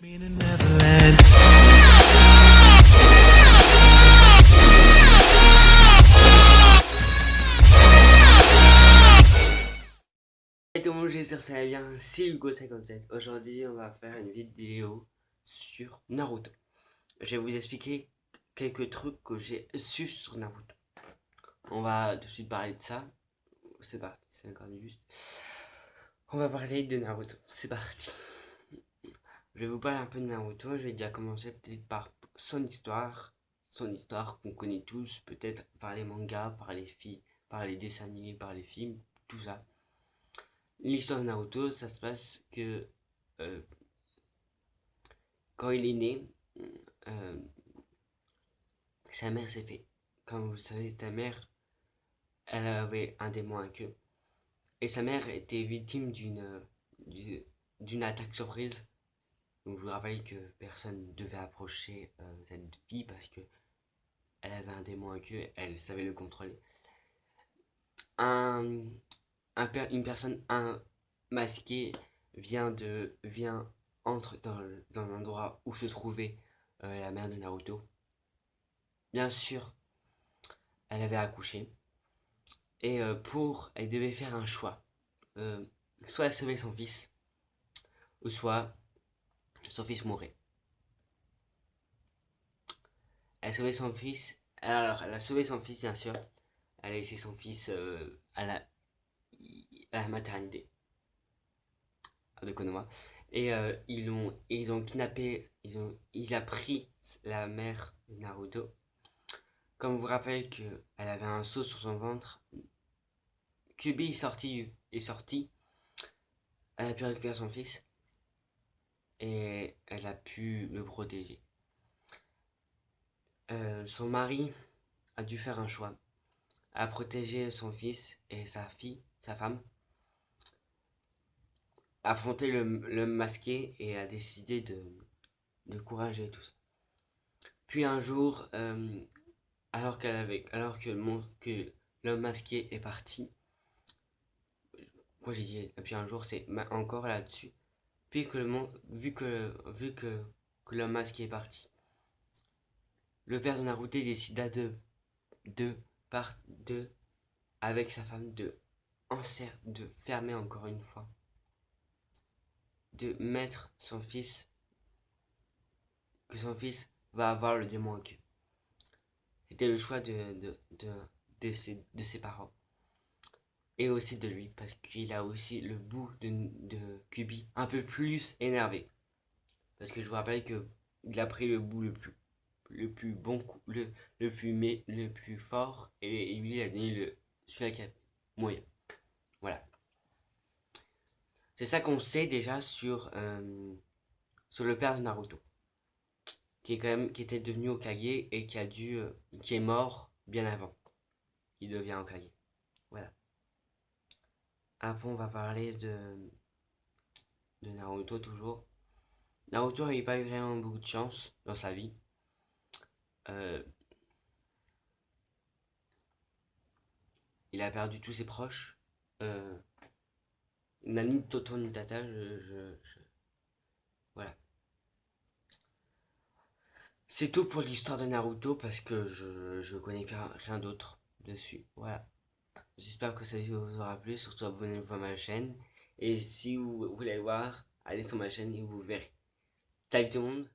Tout le monde, j'espère que ça va bien, c'est Hugo57. Aujourd'hui, on va faire une vidéo sur Naruto. Je vais vous expliquer quelques trucs que j'ai su sur Naruto. On va tout de suite parler de ça. C'est parti, c'est encore juste. On va parler de Naruto, c'est parti. Je vais vous parler un peu de Naruto. Je vais déjà commencer peut-être par son histoire. Son histoire qu'on connaît tous, peut-être par les mangas, par les filles, par les dessins animés, par les films, tout ça. L'histoire de Naruto, ça se passe que euh, quand il est né, euh, sa mère s'est fait. Comme vous savez, ta mère, elle avait un démon à queue. Et sa mère était victime d'une attaque surprise. Donc je vous rappelle que personne ne devait approcher cette fille parce que elle avait un démon à queue, elle savait le contrôler. Un, une personne masquée vient entre dans l'endroit où se trouvait la mère de Naruto. Bien sûr, elle avait accouché. Et elle devait faire un choix. Euh, Soit elle sauvait son fils, ou soit son fils mourait. Elle sauvait son fils. Alors, elle a sauvé son fils, bien sûr. Elle a laissé son fils à la maternité de Konoha. Et ils ont kidnappé, il a pris la mère de Naruto. Comme vous rappelez qu'elle avait un seau sur son ventre, Kyuubi est sorti, elle a pu récupérer son fils et elle a pu le protéger. Son mari a dû faire un choix, à protéger son fils et sa fille, sa femme, affronter le masqué et a décidé de courage et tout ça. Puis un jour, alors que l'homme masqué est parti, moi j'ai dit, puis un jour c'est encore là-dessus, puis que vu que l'homme masqué est parti, le père de Naruto décida de, de avec sa femme, de fermer encore une fois, de mettre que son fils va avoir le démon en queue. C'était le choix de ses parents. Et aussi de lui, parce qu'il a aussi le bout de Kyuubi un peu plus énervé. Parce que je vous rappelle que il a pris le bout le plus bon coup, le plus fort, et lui il a donné celui qui a moyen. Voilà. C'est ça qu'on sait déjà sur le père de Naruto, qui était devenu Hokage et qui est mort bien avant qu'il devient Hokage. Voilà. Après on va parler de Naruto toujours. Naruto n'avait pas eu vraiment beaucoup de chance dans sa vie. Euh, il a perdu tous ses proches. Euh, Nani Toto Nitata, voilà. C'est tout pour l'histoire de Naruto parce que je connais rien d'autre dessus. Voilà. J'espère que ça vous aura plu. Surtout abonnez-vous à ma chaîne. Et si vous voulez voir, allez sur ma chaîne et vous verrez. Salut tout le monde.